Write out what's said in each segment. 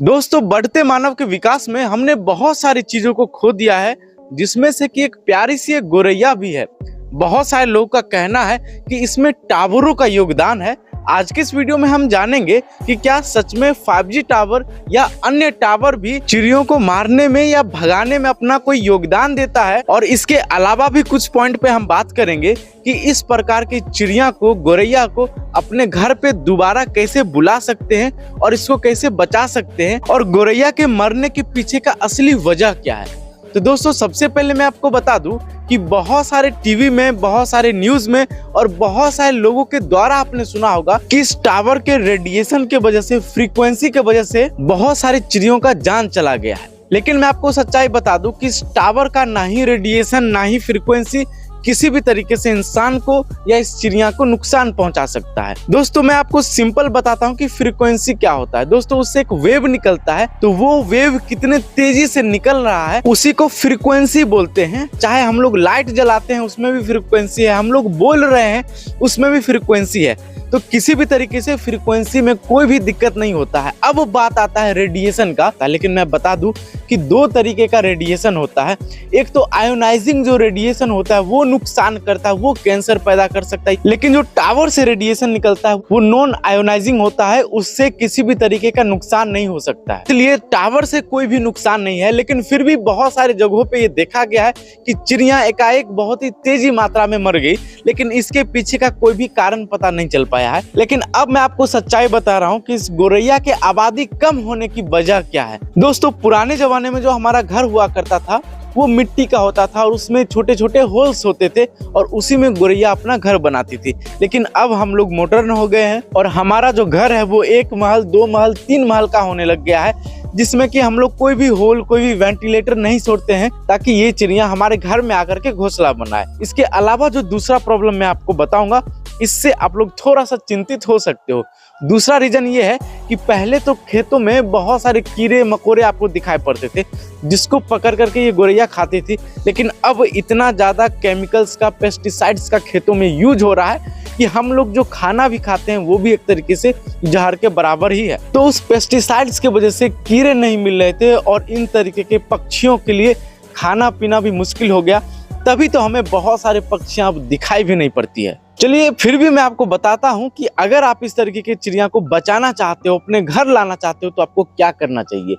दोस्तों, बढ़ते मानव के विकास में हमने बहुत सारी चीजों को खो दिया है, जिसमें से कि एक प्यारी सी एक गोरैया भी है। बहुत सारे लोगों का कहना है कि इसमें टावरों का योगदान है। आज के इस वीडियो में हम जानेंगे कि क्या सच में 5G टावर या अन्य टावर भी चिड़ियों को मारने में या भगाने में अपना कोई योगदान देता है, और इसके अलावा भी कुछ पॉइंट पे हम बात करेंगे कि इस प्रकार की चिड़िया को, गोरैया को अपने घर पे दोबारा कैसे बुला सकते हैं और इसको कैसे बचा सकते हैं, और गोरैया के मरने के पीछे का असली वजह क्या है। तो दोस्तों, सबसे पहले मैं आपको बता दूं कि बहुत सारे टीवी में, बहुत सारे न्यूज में और बहुत सारे लोगों के द्वारा आपने सुना होगा कि इस टावर के रेडिएशन के वजह से, फ्रीक्वेंसी के वजह से बहुत सारी चिड़ियों का जान चला गया है। लेकिन मैं आपको सच्चाई बता दूं कि इस टावर का ना ही रेडिएशन ना ही फ्रीक्वेंसी किसी भी तरीके से इंसान को या इस चिड़िया को नुकसान पहुंचा सकता है। दोस्तों, मैं आपको सिंपल बताता हूं कि फ्रीक्वेंसी क्या होता है। दोस्तों, उससे एक वेव निकलता है, तो वो वेव कितने तेजी से निकल रहा है उसी को फ्रीक्वेंसी बोलते हैं। चाहे हम लोग लाइट जलाते हैं उसमें भी फ्रीक्वेंसी है, हम लोग बोल रहे हैं उसमें भी फ्रीक्वेंसी है। तो किसी भी तरीके से फ्रीक्वेंसी में कोई भी दिक्कत नहीं होता है। अब बात आता है रेडिएशन का, लेकिन मैं बता दूं कि दो तरीके का रेडिएशन होता है। एक तो आयोनाइजिंग जो रेडिएशन होता है वो नुकसान करता है, वो कैंसर पैदा कर सकता है। लेकिन जो टावर से रेडिएशन निकलता है वो नॉन आयोनाइजिंग होता है, उससे किसी भी तरीके का नुकसान नहीं हो सकता है। इसलिए टावर से कोई भी नुकसान नहीं है। लेकिन फिर भी बहुत सारे जगहों पे ये देखा गया है कि चिड़िया एकाएक बहुत ही तेजी मात्रा में मर गई, लेकिन इसके पीछे का कोई भी कारण पता नहीं चल पाया है। लेकिन अब मैं आपको सच्चाई बता रहा हूँ कि इस गोरैया के आबादी कम होने की वजह क्या है। दोस्तों, पुराने जमाने में जो हमारा घर हुआ करता था वो मिट्टी का होता था और उसमें छोटे छोटे होल्स होते थे और उसी में गोरैया अपना घर बनाती थी। लेकिन अब हम लोग मॉडर्न हो गए हैं और हमारा जो घर है वो 1 महल, 2 महल, 3 महल का होने लग गया है, जिसमें कि हम लोग कोई भी होल, कोई भी वेंटिलेटर नहीं छोड़ते हैं ताकि ये चिड़िया हमारे घर में आकर के घोंसला बनाए। इसके अलावा जो दूसरा प्रॉब्लम मैं आपको बताऊंगा, इससे आप लोग थोड़ा सा चिंतित हो सकते हो। दूसरा रीजन ये है कि पहले तो खेतों में बहुत सारे कीड़े मकोड़े आपको दिखाई पड़ते थे, जिसको पकड़ करके ये गोरैया खाती थी। लेकिन अब इतना ज़्यादा केमिकल्स का, पेस्टिसाइड्स का खेतों में यूज हो रहा है कि हम लोग जो खाना भी खाते हैं वो भी एक तरीके से जहर के बराबर ही है। तो उस पेस्टिसाइड्स की वजह से कीड़े नहीं मिल रहे थे और इन तरीके के पक्षियों के लिए खाना पीना भी मुश्किल हो गया। तभी तो हमें बहुत सारे पक्षियां अब दिखाई भी नहीं पड़ती है। चलिए, फिर भी मैं आपको बताता हूं कि अगर आप इस तरीके की चिड़िया को बचाना चाहते हो, अपने घर लाना चाहते हो, तो आपको क्या करना चाहिए।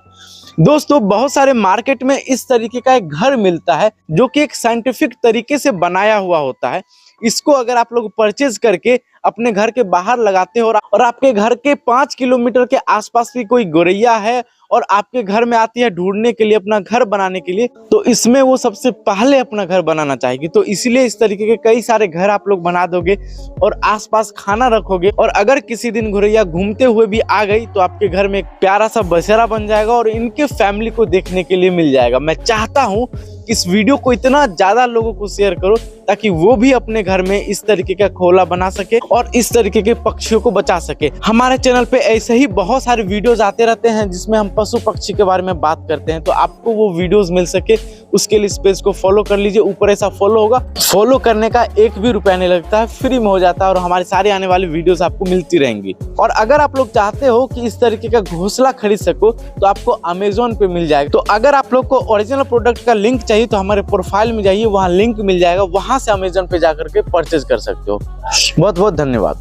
दोस्तों, बहुत सारे मार्केट में इस तरीके का एक घर मिलता है जो कि एक साइंटिफिक तरीके से बनाया हुआ होता है। इसको अगर आप लोग परचेज करके अपने घर के बाहर लगाते हो और आपके घर के 5 किलोमीटर के आसपास भी कोई गोरैया है और आपके घर में आती है ढूंढने के लिए, अपना घर बनाने के लिए, तो इसमें वो सबसे पहले अपना घर बनाना चाहेगी। तो इसीलिए इस तरीके के कई सारे घर आप लोग बना दोगे और आसपास खाना रखोगे, और अगर किसी दिन गोरैया घूमते हुए भी आ गई तो आपके घर में एक प्यारा सा बसेरा बन जाएगा और इनके फैमिली को देखने के लिए मिल जाएगा। मैं चाहता हूँ इस वीडियो को इतना ज्यादा लोगों को शेयर करो ताकि वो भी अपने घर में इस तरीके का खोला बना सके और इस तरीके के पक्षियों को बचा सके। हमारे चैनल पे ऐसे ही बहुत सारे वीडियोस आते रहते हैं जिसमें हम पशु पक्षी के बारे में बात करते हैं, तो आपको वो वीडियोस मिल सके उसके लिए इस पेज को फॉलो कर लीजिए। ऊपर ऐसा फॉलो होगा, फॉलो करने का 1 भी रुपया नहीं लगता है, फ्री में हो जाता है और हमारी सारी आने वाली वीडियोस आपको मिलती रहेंगी। और अगर आप लोग चाहते हो कि इस तरीके का घोंसला खरीद सको तो आपको अमेजोन पे मिल जाएगा। तो अगर आप लोग को ओरिजिनल प्रोडक्ट का लिंक चाहिए तो हमारे प्रोफाइल में जाइए, वहाँ लिंक मिल जाएगा, वहां से अमेजोन पे जाकर के परचेज कर सकते हो। बहुत बहुत धन्यवाद।